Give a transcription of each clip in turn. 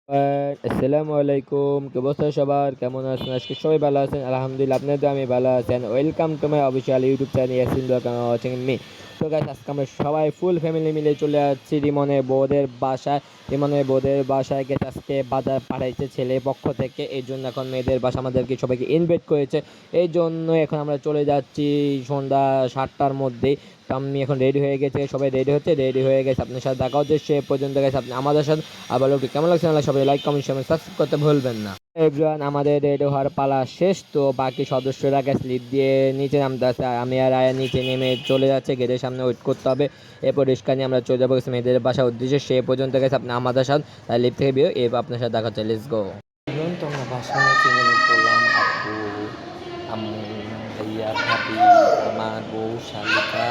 আসসালামু আলাইকুম, কি অবস্থা সবার? কেমন আছেন? আজকে সবাই ভালো আছেন? আলহামদুলিল্লাহ, আপনাদের আমি ভালো আছেন। Welcome to my official YouTube channel Yasin watching me. তো গাইস, আজকে আমরা সবাই ফুল ফ্যামিলি মিলে চলে যাচ্ছি রিমনের বউদের বাসায়। রিমনের বউদের বাসায় গেছে, আজকে বাজার পাঠাইছে ছেলে পক্ষ থেকে, এই জন্য এখন মেয়েদের বাসা আমাদেরকে সবাইকে ইনভাইট করেছে। এই জন্য এখন আমরা চলে যাচ্ছি সন্ধ্যা 7টার মধ্যেই। তো আমি এখন রেডি হয়ে গেছে, সবাই রেডি হয়ে গেছে। আপনার সাথে দেখা হচ্ছে সে পর্যন্ত গেছে। আপনি আমাদের সাথে আবার লোকটি কেমন লাগছে না সবাই লাইক কমেন্ট শেয়ার সাবস্ক্রাইব করতে ভুলবেন না। এভরিওয়ান, আমাদের রেডি হওয়ার পালা শেষ। তো বাকি সদস্যরা গ্যাস লিপ দিয়ে নিচে নামতে আসছে, আর আমি আর আয়া নিচে নেমে চলে যাচ্ছে। গেটের সামনে ওয়েট করতে হবে। এরপর রিস্কা নিয়ে আমরা চলে যাবো মেয়েদের বাসার উদ্দেশ্যে। সে পর্যন্ত গেছে আপনি আমাদের সাথে লিপ থেকে বিয়ে, এবার আপনার সাথে দেখা হচ্ছে। Let's go. তো আমরা বাসায় নিচে নেমে পড়লাম। আব্বু, আম্মু, ভাইয়া, ভাবি, আমার বউ, শালিকা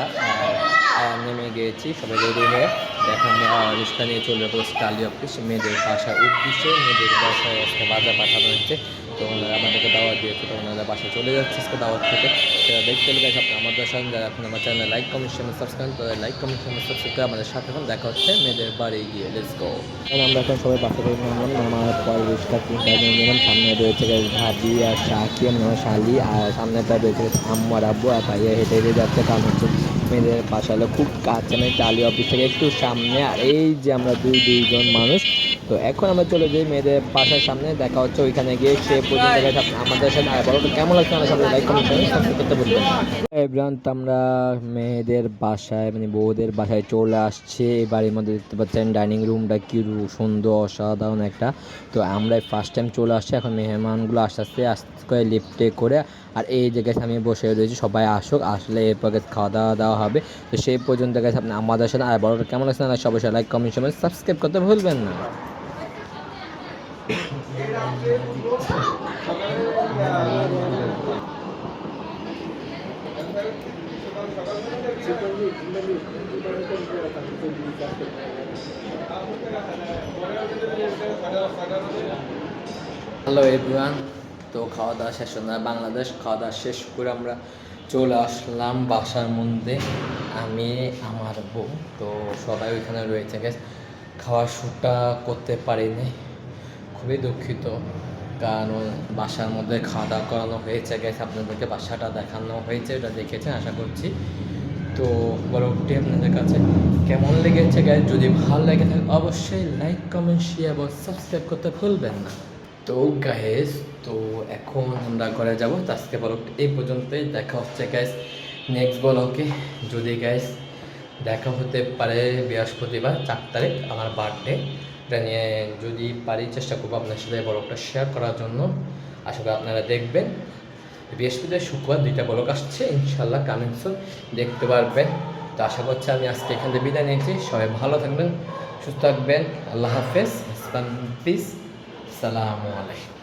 আর নেমে গিয়েছি সবাই রেডি হয়ে। এখন আমরা রিক্সা নিয়ে চলে যাবো স্টালি অফিস, মেয়েদের বাসার উদ্দেশ্যে। মেয়েদের বাসায় আজকে বাজার পাঠানো হচ্ছে। তো ওনারা আমাদেরকে দাওয়াত দিয়েছে, তো ওনারা বাসায় চলে যাচ্ছে আজকে দাওয়াত থেকে। সেটা দেখতে গেলে গেছে আপনি আমাদের সাথে, যারা এখন আমার চ্যানেলে লাইক কমেন্ট শেয়ার সাবস্ক্রাইব করে লাইক কমেন্ট শেয়ার সাবস্ক্রাইব করে আমাদের সাথে এখন দেখা হচ্ছে মেয়েদের বাড়ি গিয়ে। Let's go. আমরা এখন সবাই বাসা থেকে নামলাম। আমার পরে রিক্সা 3টা নিলাম। সামনে রয়েছে ভাবি আর শাকি, আমার শালি, আর সামনেটা রয়েছে আম্মু আর আব্বু, আর ভাইয়া হেঁটে হেঁটে যাচ্ছে। কারণ হচ্ছে মেয়েদের বাসা হলো খুব কাছে, মানে টালি অফিস থেকে একটু সামনে। আর এই যে আমরা দুইজন মানুষ, তো এখন আমরা চলে যাই মেয়েদের বাসার সামনে। দেখা হচ্ছে ওইখানে গিয়ে। সে পর্যন্ত গেছে আমাদের সাথে আর বলো কেমন লাগছে আমাদের সামনে লাইক কমেন্ট সাবস্ক্রাইব করতে বলবেন। এভরিওয়ান, আমরা মেয়েদের বাসায় মানে বউদের বাসায় চলে আসছে। এই বাড়ির মধ্যে দেখতে পাচ্ছেন ডাইনিং রুমটা কি সুন্দর, অসাধারণ একটা। তো আমরা ফার্স্ট টাইম চলে আসছি। এখন মেহমানগুলো আস্তে আস্তে আস্তে করে লিফটে করে, আর এই জায়গায় আমি বসে রয়েছি। সবাই আসুক, আসলে এরপর খাওয়া দাওয়া হবে। তো সেই পর্যন্ত গেছে আপনি আমাদের সাথে আর বড়টা কেমন লাগছে না সবাই লাইক কমেন্ট সাবস্ক্রাইব করতে ভুলবেন না। হ্যালো এভরিওয়ান, তো খাওয়া দাওয়া শেষ না, বাংলাদেশ খাওয়া দাওয়া শেষ করে আমরা চলে আসলাম বাসার মধ্যে। আমি, আমার বউ, তো সবাই ওইখানে রয়েছে। গেছে খাওয়ার শ্যুটটা করতে পারিনি, খুবই দুঃখিত। কারণ বাসার মধ্যে খাওয়া দাওয়া করানো হয়েছে। গেছে আপনাদেরকে বাসাটা দেখানো হয়েছে, ওটা দেখেছেন আশা করছি। তো বরফটি আপনাদের কাছে কেমন লেগেছে গাইজ? যদি ভালো লেগে থাকে অবশ্যই লাইক কমেন্ট শেয়ার এবং সাবস্ক্রাইব করতে ভুলবেন না। তো গাইজ, তো এখন আমরা ঘরে যাবো। তো আজকে ব্লগটি এই পর্যন্তই। দেখা হচ্ছে গাইজ নেক্সট ব্লগে। যদি গাইজ দেখা হতে পারে বৃহস্পতিবার 4 তারিখ, আমার বার্থডে। এটা নিয়ে যদি পারি চেষ্টা করবো আপনার সাথে ব্লগটা শেয়ার করার জন্য। আশা করি আপনারা দেখবেন। বৃহস্পতিবার শুক্রবার 2টা ব্লগ আসছে, ইনশাল্লাহ কামিং সুন দেখতে পারবেন। তো আশা করছি আমি আজকে এখান থেকে বিদায় নিয়েছি। সবাই ভালো থাকবেন, সুস্থ থাকবেন। আল্লাহ হাফেজ, পিস, সালামু আলাইকুম।